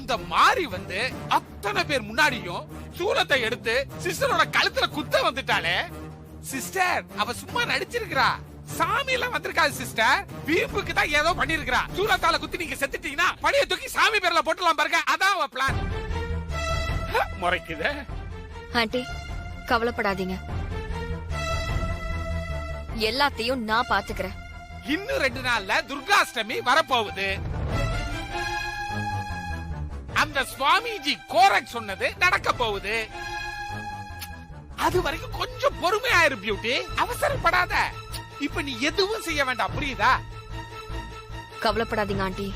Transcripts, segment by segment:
அந்த மாறி வந்து அத்தனை பேர் முன்னாடியும் சூலத்தை எடுத்து சிஸ்டரோட கழுத்துல குத்த வந்துட்டாலே. சிஸ்டர் அவ சும்மா நடிச்சிருக்கிறா, சாமி எல்லாம் வந்திருக்காது சிஸ்டர். வீம்புக்கு தான் ஏதோ பண்ணிருக்கிறா. சூலத்தால குத்தி நீங்க செத்துட்டீங்கன்னா பழைய தூக்கி சாமி பேர்ல போட்டுலாம் பாருங்க. அதான் அவ பிளான். முறைக்குதே. ஆண்டி கவலைப்படாதீங்க, எல்லாத்தையும் நான் பாத்துக்கிறேன். இன்னும் 2 நாள்ல துர்காஷ்டமி வரப்போகுது. அந்த சுவாமிஜி கோரக் சொன்னது நடக்க போகுது. அது வரைக்கும் கொஞ்சம் பொறுமையா இரு பியூட்டி, அவசரப்படாத. இப்ப நீ எதுவும் செய்ய வேண்டாம், புரியுதா? கவலைப்படாதீங்க ஆண்டி,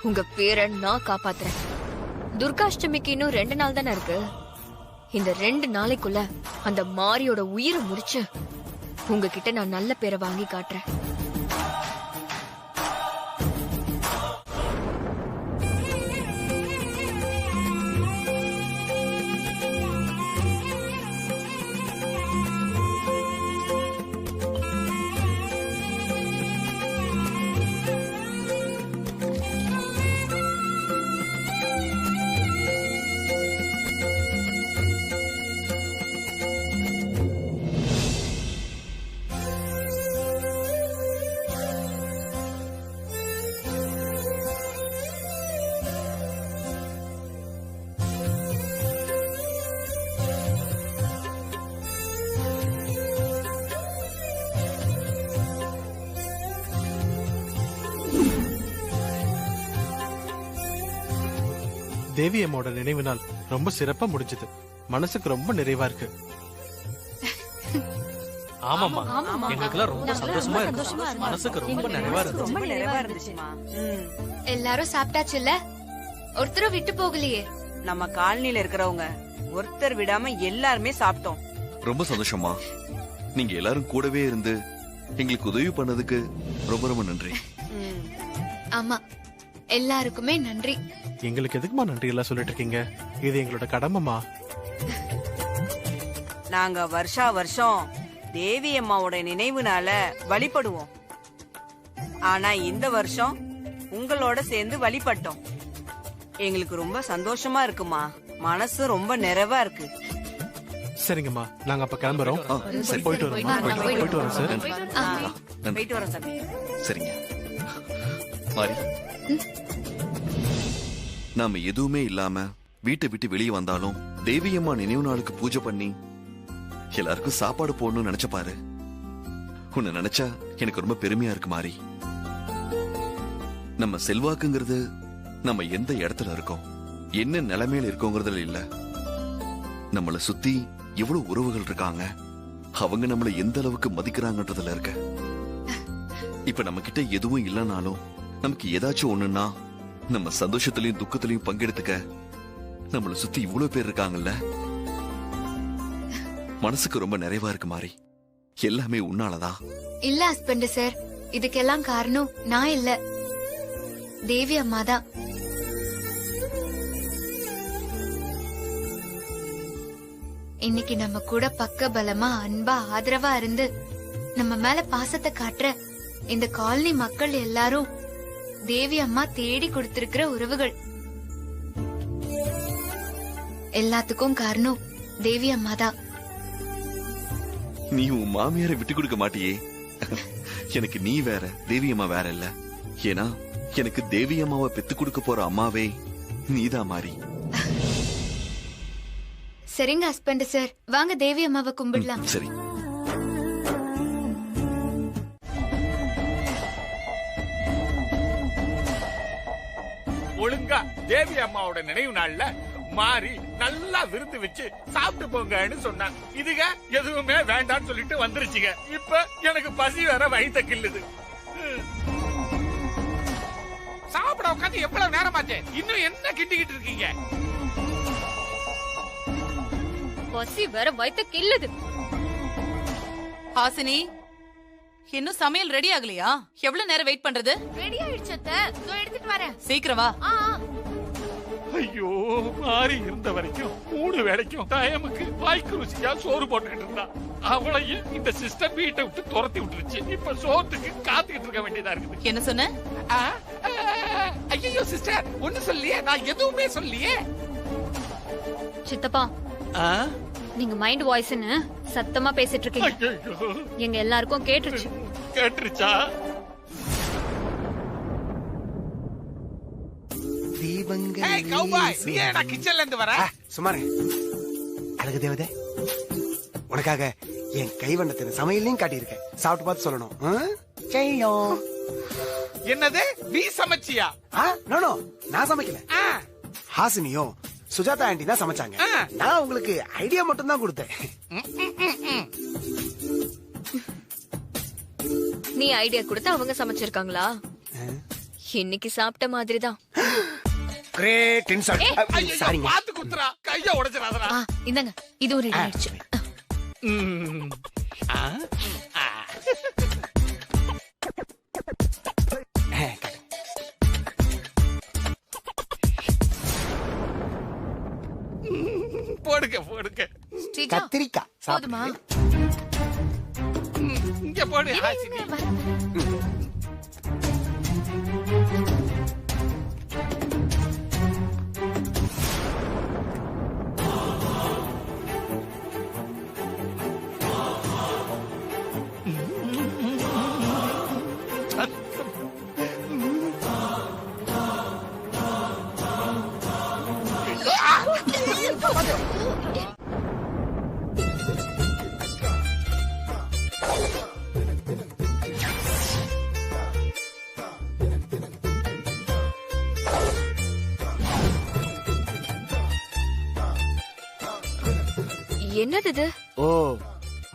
உங்க பேரை நான் காப்பாத்துறேன். துர்காஷ்டமிக்கு இன்னும் 2 நாள் தானே இருக்கு. இந்த 2 நாளைக்குள்ள அந்த மாரியோட உயிரை முடிச்சு உங்ககிட்ட நான் நல்ல பேரை வாங்கி காட்டுறேன். தேவி அம்மாவோட நினைவு நாள் ரொம்ப சிறப்பா முடிஞ்சது. மனசுக்கு ரொம்ப நிறைவா இருக்கு. ஆமாமா, எங்களுக்கெல்லாம் ரொம்ப சந்தோஷமா இருக்கு. மனசுக்கு ரொம்ப நிறைவா இருந்துச்சு. எல்லாரும் சாப்பிட்டாச்சுல்ல? ஒருத்தரும் விட்டு போகலையே. நம்ம காலனில இருக்கிறவங்க ஒருத்தர் விடாம எல்லாருமே சாப்பிட்டோம். ரொம்ப சந்தோஷமா. நீங்க எல்லாரும் கூடவே இருந்து எங்களுக்கு உதவி பண்ணதுக்கு ரொம்ப ரொம்ப நன்றி. ஆமா, எல்லாருக்குமே நன்றி. எங்களுக்கு எதுக்குமா நன்றி எல்லாம் சொல்லிட்டு இருக்கீங்க? இது எங்களோட கடமைமா. நாங்க வருஷா வருஷம் தேவி அம்மாவோட நினைவுனால வழிபடுவோம். ஆனா இந்த வருஷம் உங்களோட சேர்ந்து வழிபட்டோம். எங்களுக்கு ரொம்ப சந்தோஷமா இருக்குமா, மனசு ரொம்ப நிறைவா இருக்கு. சரிங்கம்மா, நாங்க அப்ப கிளம்புறோம். போயிட்டு வரோம் சார். போயிட்டு வரோம் சாமி. சரிங்க மாறி, நாம எதுவுமே இல்லாம வீட்டை விட்டு வெளியே வந்தாலும் தேவியம்மா நினைவு நாளுக்கு பூஜை பண்ணி எல்லாருக்கும் சாப்பாடு போடணும்னு நினைச்ச பாரு. உன்னை நினைச்சா எனக்கு ரொம்ப பெருமையா இருக்கு மாறி. நம்ம செல்வாக்குங்கிறது நம்ம எந்த இடத்துல இருக்கோம், என்ன நிலைமையில இருக்கோங்கிறதுல இல்ல, நம்மளை சுத்தி எவ்வளவு உறவுகள் இருக்காங்க, அவங்க நம்மளை எந்த அளவுக்கு மதிக்கிறாங்கன்றதுல இருக்க. இப்ப நம்ம கிட்ட எதுவும் இல்லைனாலும் நமக்கு ஏதாச்சும் ஒண்ணுன்னா நம்ம சந்தோஷத்திலையும் துக்கத்திலையும் பங்கெடுத்துக்க நம்மளை சுத்தி இவ்வளவு பேர் இருக்காங்கல்ல. மனசுக்கு ரொம்ப நிறைவா இருக்கு மாறி. எல்லாமே உன்னாலதான். இல்ல ஹஸ்பண்ட் சார், இதுக்கெல்லாம் காரணம் நான் இல்ல, தேவி அம்மா தான். இன்னைக்கு நம்ம கூட பக்க பலமா அன்பா ஆதரவா இருந்து நம்ம மேல பாசத்தை காட்டுற இந்த காலனி மக்கள் எல்லாரும் தேவி அம்மா தேடி கொடுத்திருக்கிற உறவுகள். எல்லாத்துக்கும் காரணம் தேவி அம்மா தான். நீ உன் மாமியாரை விட்டு கொடுக்க மாட்டியே. எனக்கு நீ வேற, தேவி அம்மா வேற இல்ல. ஏன்னா எனக்கு தேவி அம்மாவை பெத்து கொடுக்க போற அம்மாவே நீதான் மாறி. சரிங்க ஹஸ்பண்ட் சார், வாங்க தேவி அம்மாவை கும்பிடலாம். சரி. ஒழுங்கா தேவி அம்மாவோட நினைவு நாள்ல மாறி நல்லா விருந்து வச்சு சாப்பிட்டு போங்கன்னு சொன்னாங்க. இதுக எதுவுமே வேண்டாம்னு சொல்லிட்டு வந்துருச்சுங்க. இப்ப எனக்கு பசி வேற வயித்த கிள்ளுது. சாப்பிட உட்காந்து எவ்வளவு நேரமாச்சு, இன்னும் என்ன கிண்டிக்கிட்டு இருக்கீங்க? பசி வேற வயித்த கிள்ளுது. ஹாசினி, இன்னும் சமையல் ரெடி ஆகலையா? எவ்வளவு நேரம் வெயிட் பண்றது? ரெடி ஆயிடுச்சு அத்தை, இதோ எடுத்துட்டு வரேன். சீக்கிரம் வா. ஐயோ, மாறி இருந்த வரைக்கும் 3 வேளைக்கும் டைமுக்கு வாய்க்கு ருசியா சோறு போட்டுக்கிட்டு இருந்தா. அவளையும் இந்த சிஸ்டம் வீட்டை விட்டு துரத்தி விட்டுருச்சு. இப்ப சோத்துக்கு காத்துக்கிட்டு இருக்க வேண்டியதா இருக்குது. என்ன சொன்ன? ஐயோ சிஸ்டர், ஒண்ணு சொல்லியே, நான் எதுவுமே சொல்லியே. சித்தப்பா, நீங்க மைண்ட் வாய்ஸ்னு சத்தமா பேசிட்டு இருக்கீங்க. ஐயோ, எங்க எல்லாருக்கும் கேட்டுருச்சு. கேட்டுருச்சா? ஏய் கௌபாய், நீ ஏன்டா கிச்சன்ல இருந்து வர? சுமாரே அழகு தேவதே, உனக்காக என் கைவண்ணத்தின் சமையலையும் காட்டியிருக்கேன். சாப்பிட்டு பார்த்து சொல்லணும். செய்யும். என்னது, நீ சமைச்சியா? நோ, நான் சமைக்கல. ஹாசினியும் சுஜாதா ஆண்டி தான் சமைச்சாங்க. நான் உங்களுக்கு ஐடியா மட்டும் தான் கொடுத்தேன். நீ ஐடியா கொடுத்து அவங்க சமைச்சிருக்காங்களா? இன்னைக்கு சாப்பிட்ட மாதிரிதான். Great insult. ஐயோ, சாரிங்க. பாத்து குத்துறா, கைய உடைச்சிராதடா. இந்தாங்க, இது ஒரு ரெடி ஆயிடுச்சு. போடுங்க போடுங்க. ஸ்ரீஜா, கத்திரிக்காய் போதுமா? இங்க போடு ஹாசினி. என்னது இது? ஓ,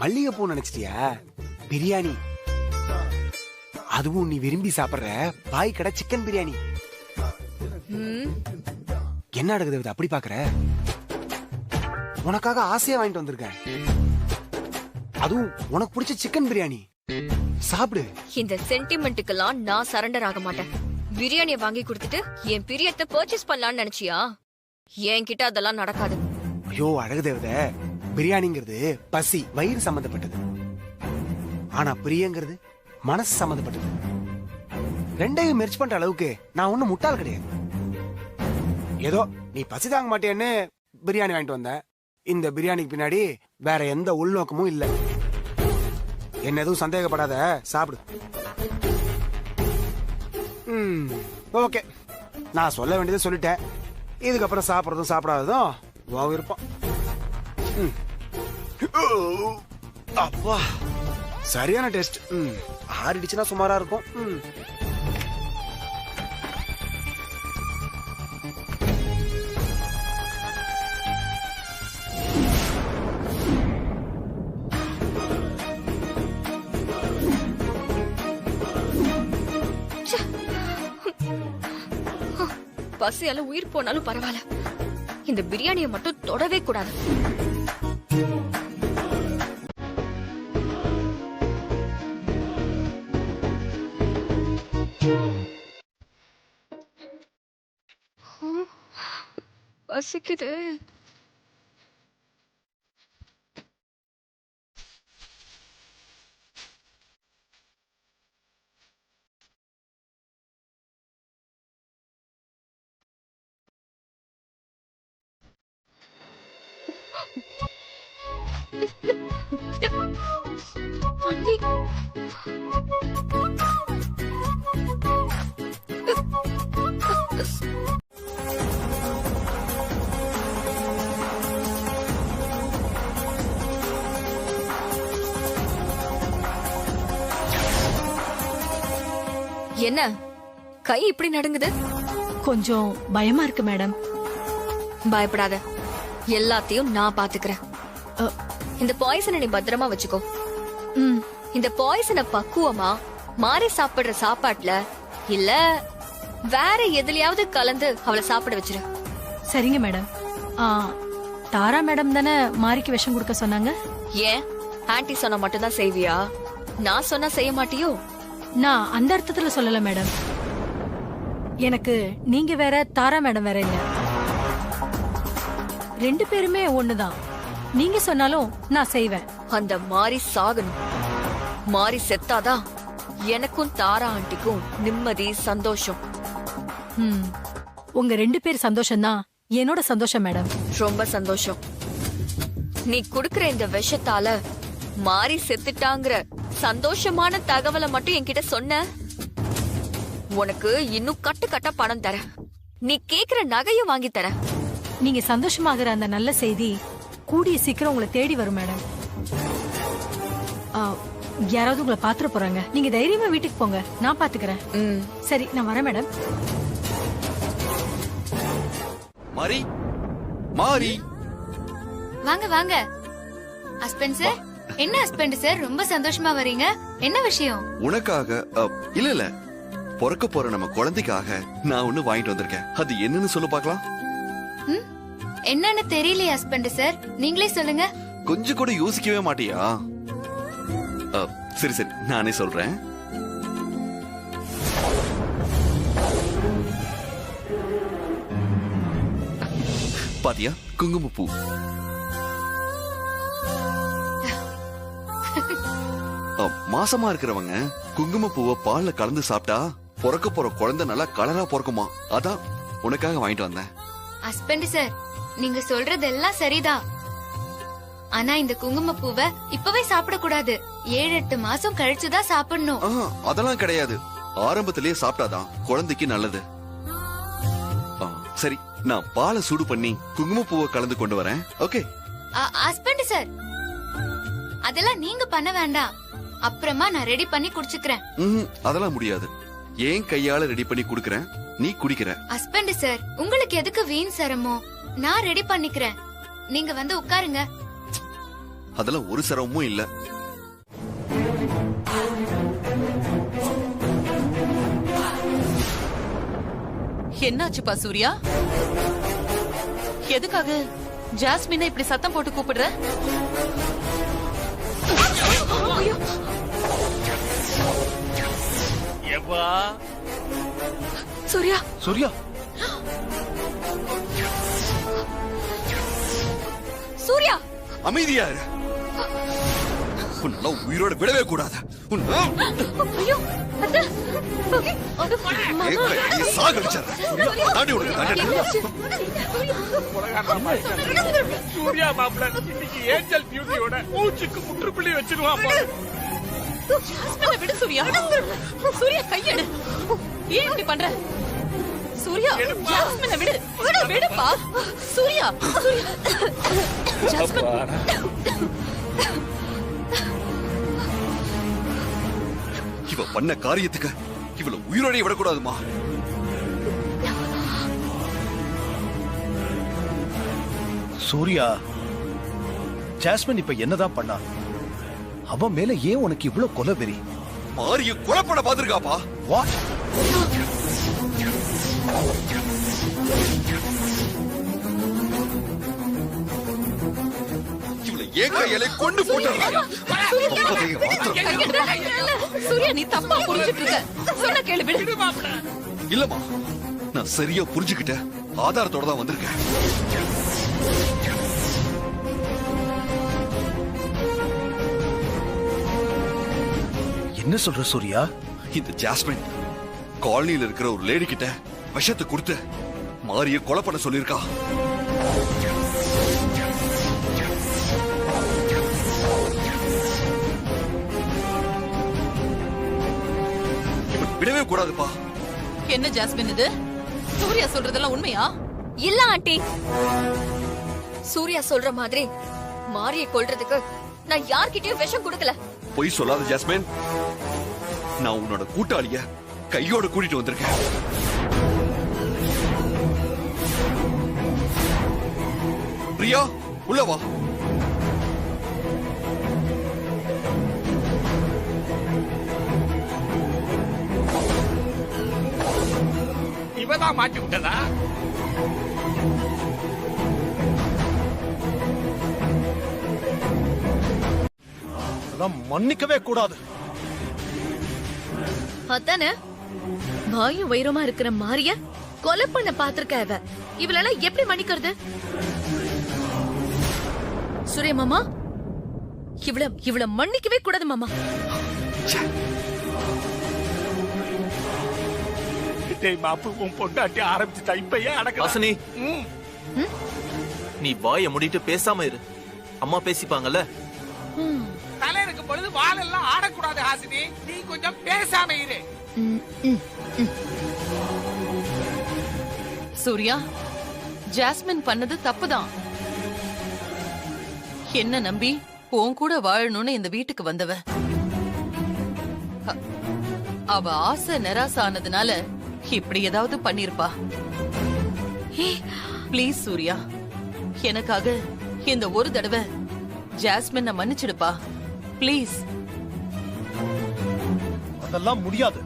மல்லிகைப்பூ நினைச்சிட்டியா? பிரியாணி. அதுவும் நீ விரும்பி சாப்பிடுற பாய் கடை சிக்கன் பிரியாணி. என்ன நடக்குது அப்படி பாக்குற? உனக்காக ஆசையா வாங்கிட்டு வந்திருக்கேன். அதுவும் உனக்கு பிடிச்ச சிக்கன் பிரியாணி. சாப்பிடு. இந்த சென்டிமெண்ட்டுக்கெல்லாம் நான் சரண்டர் ஆக மாட்டேன். பிரியாணியை வாங்கி கொடுத்துட்டு என் பிரியத்தை பர்ச்சேஸ் பண்ணலாம்னு நினைச்சியா? என்கிட்ட அதெல்லாம் நடக்காது. ஐயோ அழகு தேவத, பிரியாணிங்கிறது பசி வயிறு சம்பந்தப்பட்டது. ஆனா பிரியங்கிறது மனசு சம்பந்தப்பட்டது. ரெண்டையும் மெர்ச் பண்ற அளவுக்கு நான் ஒண்ணும் முட்டாள் கிடையாது. ஏதோ நீ பசி தாங்க மாட்டேன்னு பிரியாணி வாங்கிட்டு வந்த. இந்த பிரியாணிக்கு பின்னாடி வேற எந்த உள்நோக்கமும் இல்ல. என்ன எதுவும் சந்தேகப்படாத, சாப்பிடு. ஓகே, நான் சொல்ல வேண்டியதை சொல்லிட்டேன். இதுக்கப்புறம் சாப்பிடறதும் சாப்பிடாததும் உன் விருப்பம். அப்பா, சரியான டேஸ்ட். ஆறிடுச்சுன்னா சுமாரா இருக்கும். பசியால உயிர் போனாலும் பரவாயில்ல, இந்த பிரியாணியை மட்டும் தொடவே கூடாது. பசிக்குது. என்ன கை இப்படி நடுங்குது? கொஞ்சம் பயமா இருக்கு மேடம். பயப்படாத, எல்லாத்தையும் நான் பாத்துக்கிறேன். இந்த பாய்சனை நீ பத்திரமா வச்சுக்கோ. இந்த பாய்சனை பக்குவமா மாறி சாப்பிடுற சாப்பாட்டுல இல்ல வேற எதுலயாவது கலந்து அவளை சாப்பிட வச்சிரு. சரிங்க மேடம். தாரா மேடம் தானே மாரிக்கு விஷம் கொடுக்க சொன்னாங்க. ஏன் ஆன்ட்டி சொன்னா மட்டும்தான் செய்வியா? நான் சொன்னா செய்ய மாட்டியோ? நான் அந்த அர்த்தத்துல சொல்லல மேடம். எனக்கு நீங்க வேற தாரா மேடம் வேற இல்ல. 2 பேருமே ஒண்ணுதான். நீங்க சொன்னாலும் நான் செய்வேன். அந்த மாறி சாகணும். மாறி செத்தாதான் எனக்கும் தாரா ஆண்டிக்கும் நிம்மதி சந்தோஷம். உங்க 2 பேர் சந்தோஷம்தான் என்னோட சந்தோஷம் மேடம். ரொம்ப சந்தோஷம். நீ குடுக்கற இந்த விஷத்தால மாறி செத்துட்டாங்கிற சந்தோஷமான தகவலை மட்டும் என்கிட்ட சொன்ன, உனக்கு இன்னும் கட்டு கட்ட பணம் தர, நீ கேக்குற நகையும் வாங்கி தர. நீங்க சந்தோஷமாகிற அந்த நல்ல செய்தி கூடிய சீக்கிரம் உங்களை தேடி வரும் மேடம். யாராவது உங்களை பாத்துற போறாங்க. நீங்க தைரியமா வீட்டுக்கு போங்க, நான் பாத்துக்கிறேன். சரி, நான் வரேன் மேடம். மாறி, மாறி, வாங்க வாங்க. ஹஸ்பண்ட் சார், என்ன ஹஸ்பண்ட் சார் ரொம்ப சந்தோஷமா வரீங்க? என்ன விஷயம்? உனக்காக இல்ல பிறக்க போற நம்ம குழந்தைக்காக நான் ஒண்ணு வாங்கிட்டு வந்திருக்கேன். அது என்னன்னு சொல்லு பாக்கலாம். என்னன்னு தெரியலையே ஹஸ்பண்ட் சார், நீங்களே சொல்லுங்க. கொஞ்சம் கூட யோசிக்கவே மாட்டியா? சரி சரி, நானே சொல்றேன். பாத்தியா, குங்குமப்பூ. மாசமா இருக்கிறவங்க குங்குமப்பூவை பால்ல கலந்து சாப்பிட்டா பிறக்க போற குழந்தை நல்லா கலரா பிறக்குமா. அதான் உனக்காக வாங்கிட்டு வந்தேன். ஹஸ்பண்ட் சார், நீங்க சொல்றதெல்லாம் சரிதான். ஆனா இந்த குங்குமப்பூவை இப்பவே சாப்பிடக்கூடாது. 7-8 மாசம் கழிச்சுதான் சாப்பிடணும். அதெல்லாம் கிடையாது, ஆரம்பத்திலேயே சாப்பிட்டாதான் குழந்தைக்கு நல்லது. சரி, நான் பாலை சூடு பண்ணி குங்குமப்பூவை கலந்து கொண்டு வரேன். ஓகே ஹஸ்பண்ட் சார், அதெல்லாம் நீங்க பண்ண வேண்டாம். அப்புறமா நான் ரெடி பண்ணி குடிச்சுக்கிறேன். அதெல்லாம் முடியாது. ஏன் கையால ரெடி பண்ணி குடுக்கறேன், நீ குடிக்கிற. ஹஸ்பண்ட் சார், உங்களுக்கு எதுக்கு வீண் சிரமம்? நான் ரெடி பண்ணிக்கிறேன், நீங்க வந்து உட்காருங்க. அதெல்லாம் ஒரு சிரமமும் இல்ல. என்னாச்சுப்பா சூர்யா? எதுக்காக ஜாஸ்மினை இப்படி சத்தம் போட்டு கூப்பிடுற? சூர்யா, சூர்யா, சூர்யா, அமைதியா இரு. உன்னால உயிரோட விடவே கூடாது. சூர்யா மாப்பிள்ள இன்னைக்கு ஏஞ்சல் பியூட்டியோட மூச்சுக்கு முற்றுப்புள்ளி வச்சிருவான். விடு சூர்யா, சூர்யா கையெடு. ஏன் இப்படி பண்ற? சூர்யா, ஜாஸ்மினை விடு. விடுப்பா சூர்யா. ஜாஸ்மின், இவ பண்ண காரியத்துக்கு இவள உயிரோட விடக்கூடாதுமா. சூர்யா, ஜாஸ்மின் இப்ப என்னதான் பண்ணா? அவன் மேல ஏன் உனக்கு இவ்வளவு கொலை வெறி? மாரிய கொலை பண்ண பாத்துருக்காப்பா. வாட்? இவளை ஏன் கையாலே கொண்டு போட்டாங்க. சூர்யா, நீ தப்பா புரிஞ்சுட்டு இருக்க. சொன்ன கேளு, விடு. இல்லம்மா, நான் சரியா புரிஞ்சுக்கிட்டேன். ஆதாரத்தோட தான் வந்திருக்கேன். என்ன சொல்ற சூர்யா? இந்த ஜாஸ்மின் காலனியில் இருக்கிற ஒரு லேடி கிட்ட விஷத்தை கொடுத்து மாரிய கொலை பண்ண சொல்லிருக்கா. விடவே கூடாதுப்பா. என்ன ஜாஸ்மின் இது? சூர்யா சொல்றதெல்லாம் உண்மையா? இல்ல ஆண்டி, சூர்யா சொல்ற மாதிரி மாரிய கொல்றதுக்கு நான் யார்கிட்டயும் விஷம் கொடுக்கல. பொய் சொல்லாத ஜாஸ்மின். நான் உன்னோட கூட்டாளிய கையோட கூட்டிட்டு வந்திருக்கேன். பிரியா, உள்ள வா. இவதான் மாட்டி விட்டதா? மன்னிக்கவே கூடாது. அதானே, வாயும் வயிறுமா இருக்கிற மாரிய கொலை பண்ண பாத்திருக்க. இவளால எப்படி மன்னிக்கிறது? சூரிய மாமா, இவள மன்னிக்கவே கூடாது மாமா. டேய் மாப்பு, உன் பொண்டாட்டி ஆரம்பிச்சுட்டா, இப்ப ஏன் அடக்க? வாசனி, நீ வாயை மூடிட்டு பேசாம இரு. அம்மா பேசிப்பாங்கல்ல. தலை இருக்கும் பொழுது வாலெல்லாம் ஆடக்கூடாது ஹாசினி, நீ கொஞ்சம் பேசாம இரு. சூர்யா, ஜாஸ்மின் பண்ணது தப்புதான். என்ன நம்பி உன் கூட வாழணும்னு இந்த வீட்டுக்கு வந்தவ. அவ ஆசை நிராசானதுனால இப்படி ஏதாவது பண்ணிருப்பா. ப்ளீஸ் சூர்யா, எனக்காக இந்த ஒரு தடவை ஜாஸ்மின் மன்னிச்சிடுப்பா ப்ளீஸ். அதெல்லாம் முடியாது.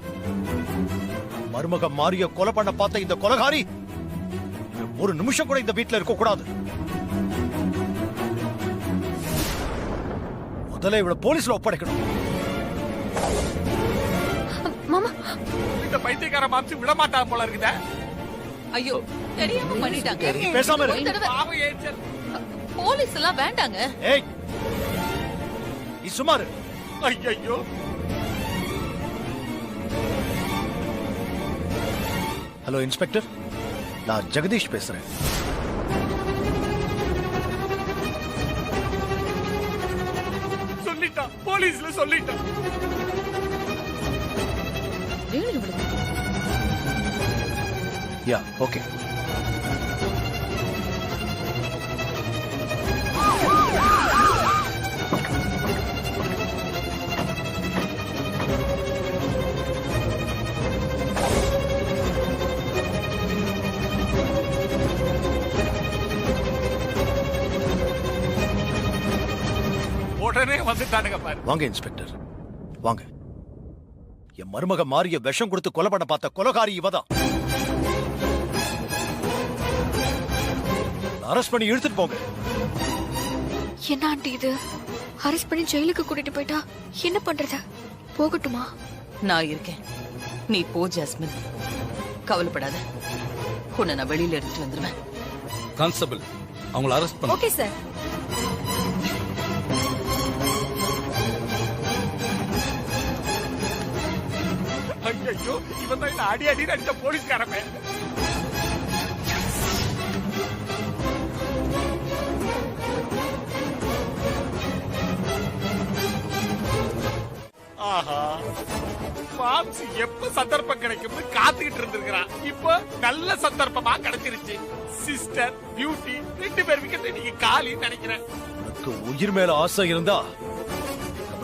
மருமக மாரிய கொலை பண்ண பார்த்த இந்த கொலைகாரி ஒரு நிமிஷம் கூட இந்த வீட்டுல இருக்க கூடாது. முதல்ல இவள போலீஸ்ல ஒப்படைக்கணும். மாமா, இந்த பைத்தியக்கார மாம்சி விட மாட்டா போல இருக்குதா? ஐயோ, தெரியாம பண்ணிட்டாங்க. பேசாம இரு. ஒரு தடவை பாவம் ஏஞ்சல். போலீஸ் எல்லாம் வேண்டாங்க. ஏய், நீ சும்மா இரு. ஐயோ, ஹலோ இன்ஸ்பெக்டர், நான் ஜெகதீஷ் பேசுறேன். சொல்லிட்டான், போலீஸ்ல சொல்லிட்டான். யா, ஓகே. உடனே வந்துட்டானுங்க பாரு. வாங்க இன்ஸ்பெக்டர், வாங்க. என் மருமக மாரிய விஷம் கொடுத்து கொலை பண்ண பார்த்த கொலைகாரி இவதான். அரெஸ்ட் பண்ணி இழுத்துட்டு போங்க. என்ன ஆண்டி இது? அரெஸ்ட் பண்ணி ஜெயிலுக்கு கூட்டிட்டு போயிட்டா என்ன பண்றது? போகட்டுமா? நான் இருக்கேன், நீ போ ஜாஸ்மின். கவலைப்படாத, உன்னை நான் வெளியில எடுத்துட்டு வந்துருவேன். கான்ஸ்டபிள், அவங்கள அரெஸ்ட் பண்ணு. Okay sir. ஐயோ, இவன் தான் அடி அடி அடிச்ச போலீஸ்காரன். ஆஹா, மாம்சி எப்ப சந்தர்ப்பம் கிடைக்கும்னு காத்துக்கிட்டு இருந்திருக்கிறான். இப்போ நல்ல சந்தர்ப்பமா கிடைச்சிருச்சு. சிஸ்டர், பியூட்டி ரெண்டு பேர் விக்கெட் நீங்க காலின்னு நினைக்கிறேன். உனக்கு உயிர் மேல ஆசை இருந்தா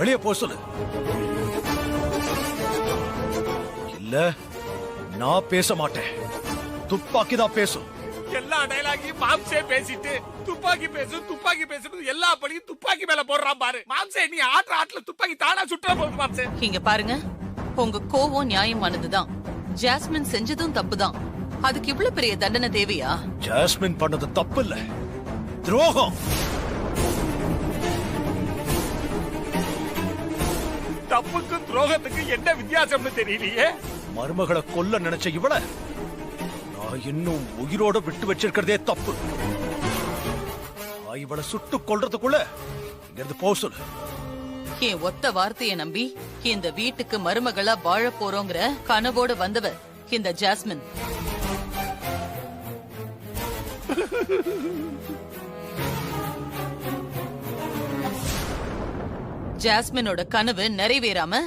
வெளியே போ சொல்லு. இல்ல நான் பேச மாட்டேன். துப்பாக்கி தான் பேசும். எல்லா டயலாகையும் மாம்சே பேசிட்டு துப்பாக்கி பேசு எல்லா பழியும் துப்பாக்கி மேல போடுறான் பாரு. மாம்சே, நீ ஆட்டுல துப்பாக்கி தானா சுற்ற போகுது மாம்சே. இங்க பாருங்க, உங்க கோவம் நியாயமானதுதான். ஜாஸ்மின் செஞ்சதும் தப்புதான். அதுக்கு இவ்வளவு பெரிய தண்டனை தேவையா? ஜாஸ்மின் பண்ணது தப்பு இல்ல, துரோகம். தப்புக்கும் துரோகத்துக்கு என்ன வித்தியாசம்னு தெரியலையே. மருமகளை கொல்ல நினைச்ச இவள நான் இன்னும் உயிரோட விட்டு வச்சிருக்கிறதே தப்பு. இவளை சுட்டு கொல்றதுக்குள்ள இங்க இருந்து போ சொல்லு. என் ஒத்த வார்த்தையை நம்பி இந்த வீட்டுக்கு மருமகளா வாழ போறோங்கிற கனவோட வந்தவ இந்த ஜாஸ்மின். ஜாஸ்மினோட கனவு நிறைவேறாம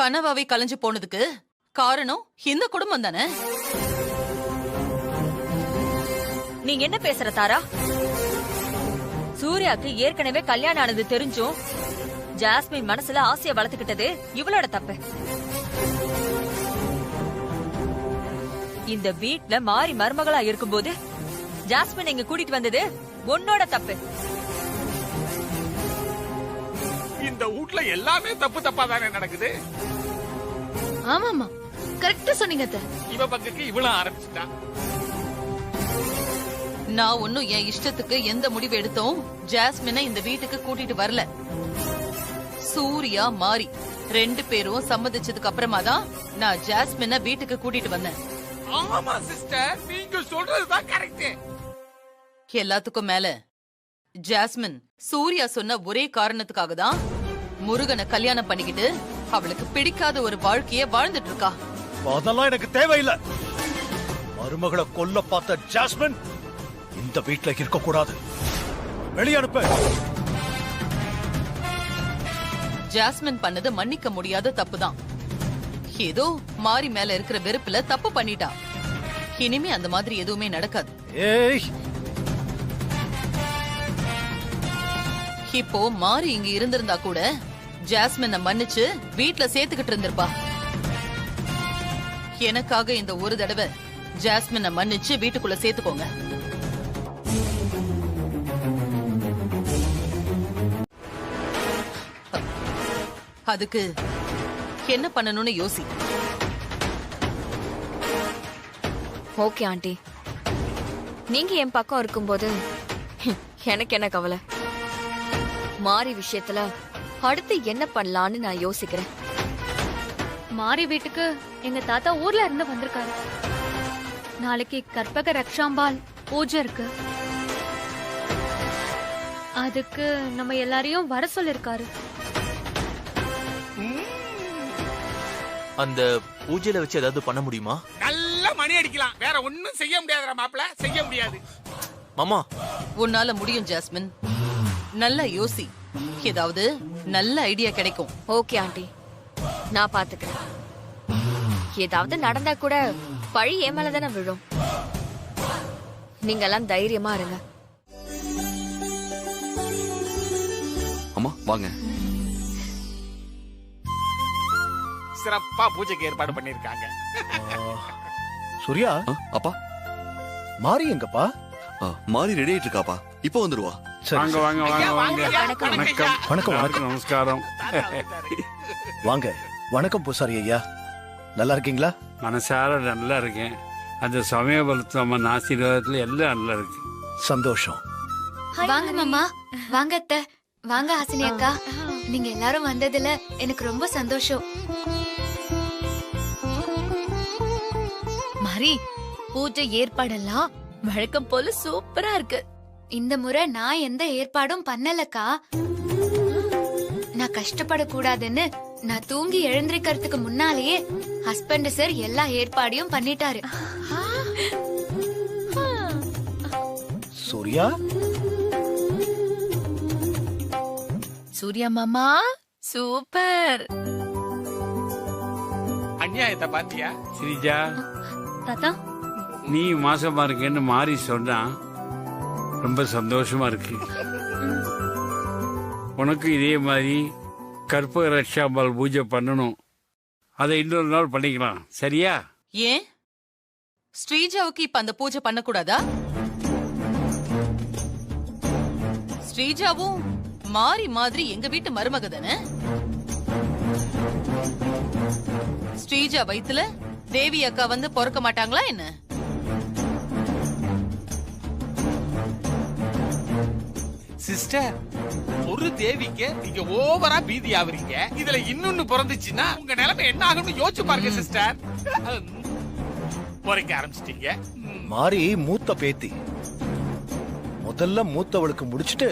கனவாவே கலைஞ்சு போனதுக்கு காரணம் இந்த குடும்பம் தானே. நீங்க என்ன பேசுற தாரா? சூர்யாக்கு ஏற்கனவே கல்யாணம் ஆனது தெரிஞ்சும் ஜாஸ்மின் மனசுல ஆசைய வளர்த்துக்கிட்டது இவளோட தப்பு. இந்த வீட்ல மாறி மருமகளா இருக்கும்போது ஜாஸ்மின் இங்க கூட்டிட்டு வந்தது உன்னோட தப்பு. இந்த வீட்ல எல்லாமே தப்பு தப்பா தானே நடக்குது. ஆமாமா, கரெக்டா சொன்னீங்க அத்தை. இவ பக்கத்துக்கு இவ்வளவு ஆரம்பிச்சுட்டான். நான் ஒன்னும் என் இஷ்டத்துக்கு எந்த முடிவு எடுத்தோம் ஜாஸ்மினை இந்த வீட்டுக்கு கூட்டிட்டு வரல. சூர்யா மாறி ரெண்டு பேரும் சம்மதிச்சதுக்கு அப்புறமா தான் நான் ஜாஸ்மினை வீட்டுக்கு கூட்டிட்டு வந்தேன். ஆமா சிஸ்டர், நீங்க சொல்றதுதான் கரெக்ட். எல்லாத்துக்கும் மேல ஜாஸ்மின் சூர்யா சொன்ன ஒரே காரணத்துக்காக தான் முருகனை கல்யாணம் பண்ணிக்கிட்டு அவளுக்கு பிடிக்காத ஒரு வாழ்க்கைய வாழ்ந்துட்டு இருக்கா. அதெல்லாம் எனக்கு தேவையில்லை. மருமகளை கொல்ல பார்த்த ஜாஸ்மின் இந்த வீட்டுல இருக்க கூடாது. வெளியே அனுப்பு. ஜாஸ்மின் பண்ணது மன்னிக்க முடியாத தப்புதான். ஏதோ மாறி மேல இருக்கிற வெறுப்புல தப்பு பண்ணிட்டா. இனிமே அந்த மாதிரி எதுவுமே நடக்காது. ஏய், இப்போ மாறி இங்க இருந்திருந்தா கூட ஜாஸ்மினை மன்னிச்சு வீட்ல சேர்த்துக்கிட்டு இருந்திருப்பா. எனக்காக இந்த ஒரு தடவை ஜாஸ்மினை மன்னிச்சு வீட்டுக்குள்ள சேர்த்துக்கோங்க. அதுக்கு என்ன பண்ணணும்னு யோசி. ஓகே ஆண்டி, நீங்க என் பக்கம் இருக்கும்போது எனக்கு என்ன கவலை. மாறி விஷயத்துல அடுத்து என்ன பண்ணலான்னு நான் யோசிக்கிறேன். மாறி வீட்டுக்கு எங்க தாத்தா ஊர்ல இருந்து வந்திருக்காரு. நாளைக்கு கற்பக ரக்ஷாம்பாள் பூஜை இருக்கு. அதுக்கு நம்ம எல்லாரையும் வர சொல்லிருக்காரு. அந்த பூஜையில வச்சு ஏதாவது பண்ண முடியுமா? நல்ல மணி அடிக்கலாம். வேற ஒண்ணும் செய்ய முடியாதுடா மாப்ள, செய்ய முடியாது. மாமா, உன்னால முடியும் ஜாஸ்மின். நல்லா யோசி, ஏதாவது நல்ல ஐடியா கிடைக்கும். ஓகே ஆண்டி, நான் பாத்துக்கிறேன். ஏதாவது நடந்தா கூட பழி என் மேலதானே விழும். நீங்க எல்லாம் தைரியமா இருங்க. அம்மா வாங்க. சிறப்பா பூஜைக்கு ஏற்பாடு பண்ணிருக்காங்க. சூர்யா, அப்பா மாறி எங்கப்பா? மாறி ரெடி ஆயிட்டு இருக்காப்பா, இப்போ வந்துருவா. வாங்க வாங்க வாங்க வாங்க. வணக்கம் வணக்கம் வணக்கம். நமஸ்காரம். வாங்க. வணக்கம் பூசாரி ஐயா, நல்லா இருக்கீங்களா? மனசார நல்லா இருக்கேன். அந்த சமயபலத்து அம்மன் ஆசீர்வாதத்துல எல்லாம் நல்லா இருக்கு. சந்தோஷம். வாங்க மாமா, வாங்க அத்தை, வாங்க ஹாசினி அக்கா. நீங்க எல்லாரும் வந்ததுல எனக்கு ரொம்ப சந்தோஷம். மாறி, பூஜை ஏற்பாடெல்லாம் வழக்கம் போல சூப்பரா இருக்கு. இந்த முறை நான் எந்த ஏற்பாடும் பண்ணலக்கா. நான் கஷ்டப்படக்கூடாதுன்னு நான் தூங்கி எழுந்திருக்கிறதுக்கு முன்னாலேயே ஹஸ்பண்ட் சார் எல்லா ஏற்பாடையும் பண்ணிட்டாரு. சூர்யா, சூர்யா மாமா சூப்பர். அநியாயத்தை பாத்தியா ஸ்ரீஜா? தாத்தா, நீ மாசமா இருக்கேன்னு மாறி சொன்னா ரொம்ப சந்தோஷமா இருக்கு. உனக்கு இதே மாதிரி கற்பக ரக்ஷாம்பாள் பூஜை பண்ணணும். அதை இன்னொரு நாள் பண்ணிக்கலாம், சரியா? ஏன் ஸ்ரீஜாவுக்கு இப்ப அந்த பூஜை பண்ணக்கூடாதா? ஸ்ரீஜாவும் மாறி மாதிரி எங்க வீட்டு மருமக தானே. ஸ்ரீஜா வயித்துல தேவி அக்கா வந்து பொறுக்க மாட்டாங்களா என்ன? சிஸ்டர், ஒரு தேவிக்கு நீங்க ஓவரா பீதி ஆவறீங்க. இதுல இன்னொன்னு பிறந்துச்சுன்னா உங்க நிலைமை என்ன ஆகும்னு யோசிச்சு பாருங்க சிஸ்டர். பொறைக்க ஆரம்பிச்சிட்டீங்க. மாறி மூத்த பேத்தி. முதல்ல மூத்தவளுக்கு முடிச்சிட்டு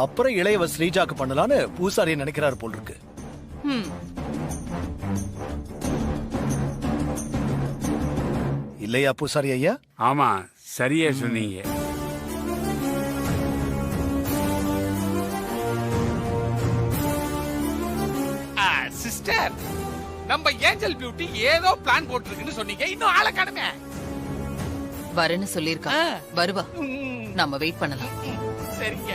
அப்புறம் இளையவ ஸ்ரீஜாக்கு பண்ணலான்னு பூசாரி நினைக்கிறாரு போல் இருக்கு. இல்லையா பூசாரி ஐயா? ஆமா, சரியா சொன்னீங்க. சிஸ்டர், நம்ம ஏஞ்சல் பியூட்டி ஏதோ பிளான் போட்டுருக்குன்னு சொன்னீங்க, இன்னும் ஆளை காணுமே. வரேன்னு சொல்லிருக்கா, வருவா. நாம வெயிட் பண்ணலாம். சரிங்க.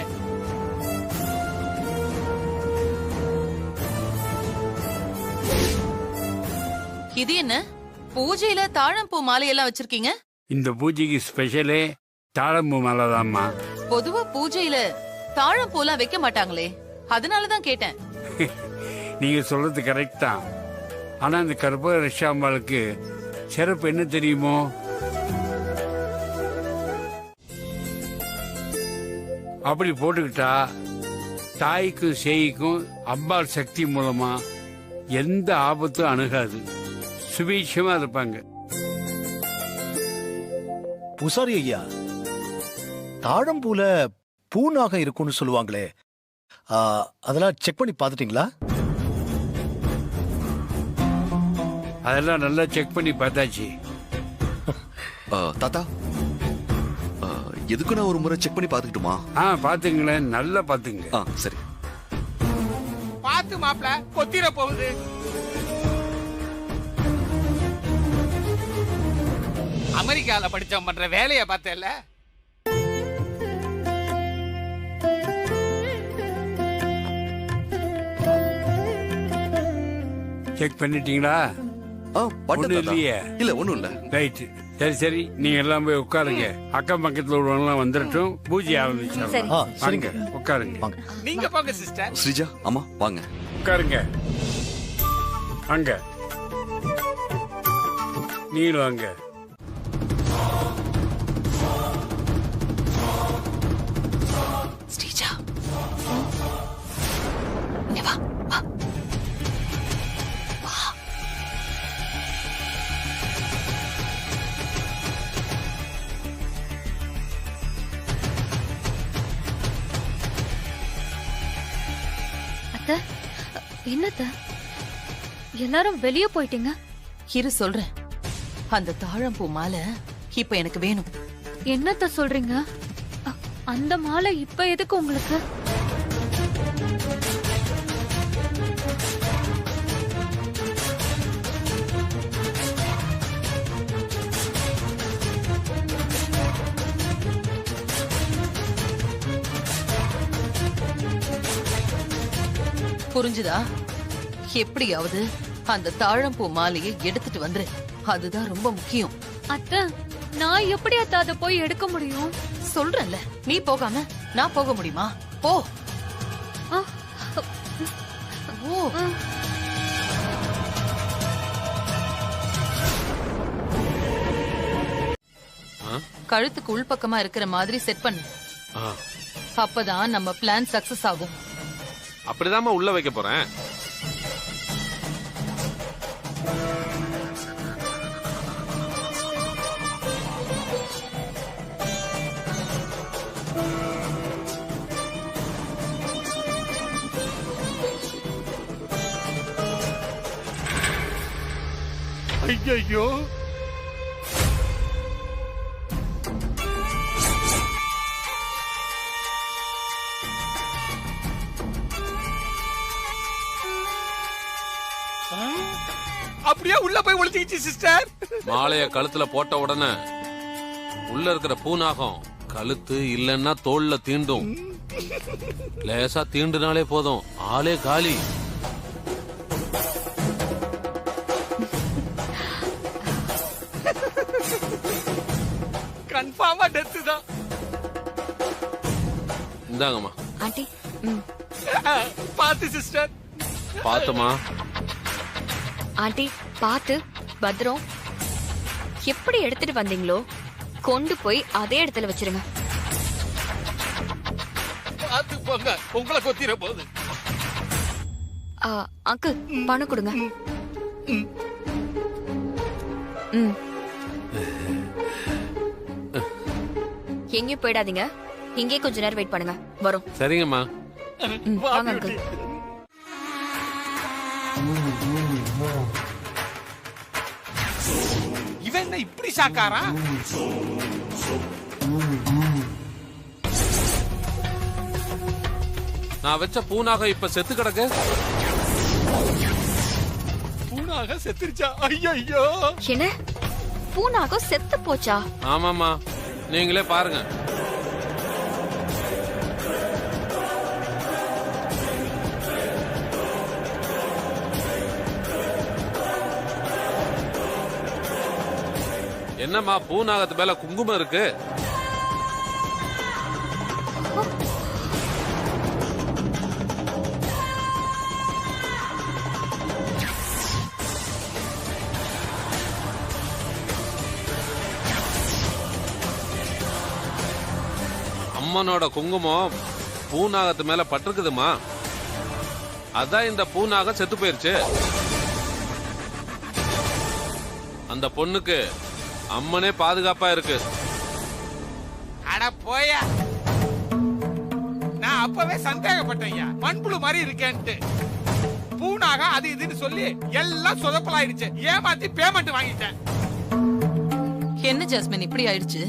இது என்ன பூஜையில தாழம்பூ மாலையெல்லாம் வச்சிருக்கீங்க? இந்த பூஜைக்கு ஸ்பெஷலே தாழம்பூ மாலை தான்மா. பொதுவா பூஜையில தாழம்பூலாம் வைக்க மாட்டாங்களே, அதனாலதான் கேட்டேன். நீங்க சொல்றது கரெக்ட் தான். ஆனா இந்த கற்பக ரக்ஷாம்பாளுக்கு சிறப்பு என்ன தெரியுமோ? அப்படி போட்டுக்கிட்டா தாய்க்கும் சேய்க்கும் அம்பாள் சக்தி மூலமா எந்த ஆபத்தும் அணுகாது, சுபீட்சமா இருப்பாங்க. பூசாரி ஐயா, தாழம்பூல பூனாகம் இருக்கும்னு சொல்லுவாங்களே, அதெல்லாம் செக் பண்ணி பார்த்துட்டீங்களா? அதெல்லாம் நல்லா செக் பண்ணி பார்த்தாச்சு. தாத்தா, எதுக்கு நான் ஒரு முறை செக் பண்ணி பார்த்துக்கிட்டுமா? பாத்துங்களேன், நல்லா பாத்துங்க. சரி. பாத்து மாப்ள, கொத்திர போகுது. அமெரிக்கால படிச்சவன் பண்ற வேலைய பார்த்தல. செக் பண்ணிட்டீங்களா? இல்லையே. இல்ல, ஒண்ணும் இல்ல. ரைட். சரி சரி, நீங்க எல்லாம் போய் உட்காருங்க. அக்கம் பக்கத்துல உள்ளவங்க வந்துடட்டும், பூஜை ஆரம்பிச்சிடலாம். சரிங்க, உட்காருங்க. நீங்க போங்க சிஸ்டர். ஸ்ரீஜா, அம்மா வாங்க. உட்காருங்க. அங்க நீங்களும் வாங்க. ஸ்ரீஜா, இங்க வா. என்னத்த எல்லாரும் வெளியே போயிட்டீங்க? இரு சொல்றேன். அந்த தாழம்பூ மாலை இப்ப எனக்கு வேணும். என்னத்த சொல்றீங்க? அந்த மாலை இப்ப எதுக்கு உங்களுக்கு? புரிஞ்சுதா? எப்படியாவது அந்த தாழம்பூ மாலையை எடுத்துட்டு வந்துரு. அதுதான் ரொம்ப முக்கியம். அத்தை, நான் எப்படி அதை போய் எடுக்க முடியும்? சொல்றேன்ல, நீ போகாம நான் போக முடியுமா? போ. கழுத்துக்கு உள்பக்கமா இருக்கிற மாதிரி செட் பண்ணு. அப்பதான் நம்ம பிளான் சக்சஸ் ஆகும். அப்படிதாம்மா உள்ள வைக்க போறேன். ஐயோ, அப்படியே உள்ள போய் ஒளிஞ்சிக்கிச்சு சிஸ்டர். மாலைய கழுத்துல போட்ட உடனே உள்ள இருக்கிற பூநாகம் கழுத்து இல்லன்னா தோல்ல தீண்டும். லேசா தீண்டுனாலே போதும், ஆளே காலி. கன்ஃபார்மா டெத் தான். இந்தாங்கம்மா. ஆண்டி, பாத்து சிஸ்டர். பாத்துமா. ஆண்டி பாத்து, பத்திரம். எப்படி எடுத்துட்டு வந்தீங்களோ கொண்டு போய் அதே இடத்துல வச்சிருங்க. பாத்து போங்க, உங்களை கொத்திர போகுது. அக்கு, பணம் கொடுங்க. எங்கேயும் போயிடாதீங்க, இங்கே கொஞ்ச நேரம் வெயிட் பண்ணுங்க, வரும். சரிங்கம்மா. வாங்க அங்கிள். இவன் என்ன இப்படி சாக்காரா? நான் வச்ச பூனாக இப்ப செத்து கிடக்கு. பூனாக செத்துருச்சா? ஐயோ, என்ன பூனாக செத்து போச்சா? ஆமாமா, நீங்களே பாருங்க. என்னம்மா, பூநாகத்து மேல குங்குமம் இருக்கு. அம்மனோட குங்குமம் பூநாகத்து மேல பட்டிருக்குதுமா. அதான் இந்த பூநாகம் செத்து போயிருச்சு. அந்த பொண்ணுக்கு அம்மனே பாதுகாப்பா இருக்கு. அட போயா, அப்பவே சந்தேகப்பட்டேன் மண்புழு மாதிரி இருக்கேன்ட்டு. பூனாக அது இதுன்னு சொல்லி எல்லாம் சொதப்பலாயிடுச்சு. ஏமாத்தி பேமெண்ட் வாங்கிட்டேன். என்ன ஜாஸ்மின் இப்படி ஆயிடுச்சு?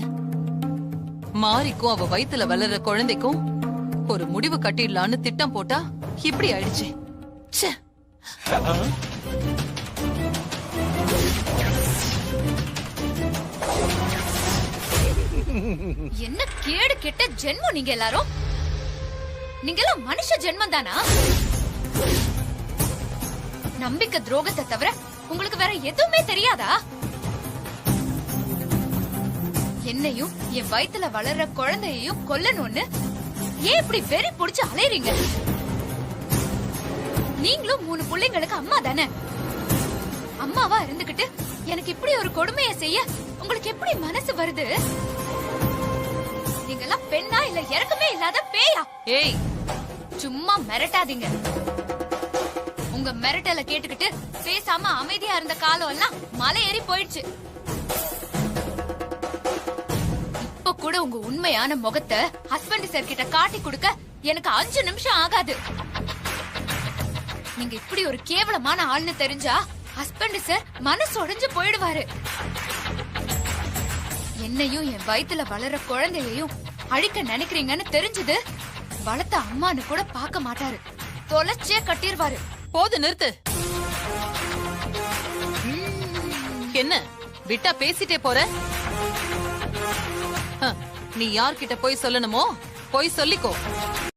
மாரிக்கும் அவ வயித்துல வளர்ற குழந்தைக்கும் ஒரு முடிவு கட்டிடலான்னு திட்டம் போட்டா இப்படி ஆயிடுச்சு. ச்சே. என்ன கேடு கெட்ட ஜென்மம் நீங்க எல்லாரும். நீங்க எல்லாம் மனுஷ ஜென்மம் தானா? நம்பிக்கை துரோகத்தை தவிர உங்களுக்கு வேற எதுவுமே தெரியாதா? என்னையும் என் வயித்துல வளர்ற குழந்தையையும் கொல்லணும்னு ஏன் இப்படி வெறி புடிச்சு அலையறீங்க? நீங்களும் 3 பிள்ளைங்களுக்கு அம்மா தானே. அம்மாவா இருந்துகிட்டு எனக்கு இப்படி ஒரு கொடுமையை செய்ய உங்களுக்கு எப்படி மனசு வருது? நீங்கெல்லாம் பெண்ணா இல்ல இறக்கமே இல்லாத பேயா? ஏய், சும்மா மிரட்டாதீங்க. உங்க மிரட்டல கேட்டுக்கிட்டு பேசாம அமைதியா இருந்த காலம் எல்லாம் மலை ஏறி போயிடுச்சு. இப்ப கூட உங்க உண்மையான முகத்தை ஹஸ்பண்ட் சார் கிட்ட காட்டி கொடுக்க எனக்கு 5 நிமிஷம் ஆகாது. நீங்க இப்படி ஒரு கேவலமான ஆள்னு தெரிஞ்சா ஹஸ்பண்ட் சார் மனசு உடைஞ்சு போயிடுவாரு. என்னையும் என் வயித்துல வளர குழந்தையையும் அழிக்க நினைக்கிறீங்கன்னு தெரிஞ்சது வளர்த்த அம்மான்னு கூட பார்க்க மாட்டாரு. தொலைச்சே கட்டிடுவாரு. போது நிறுத்து. என்ன விட்டா பேசிட்டே போற? நீ யார்கிட்ட போய் சொல்லணுமோ போய் சொல்லிக்கோ.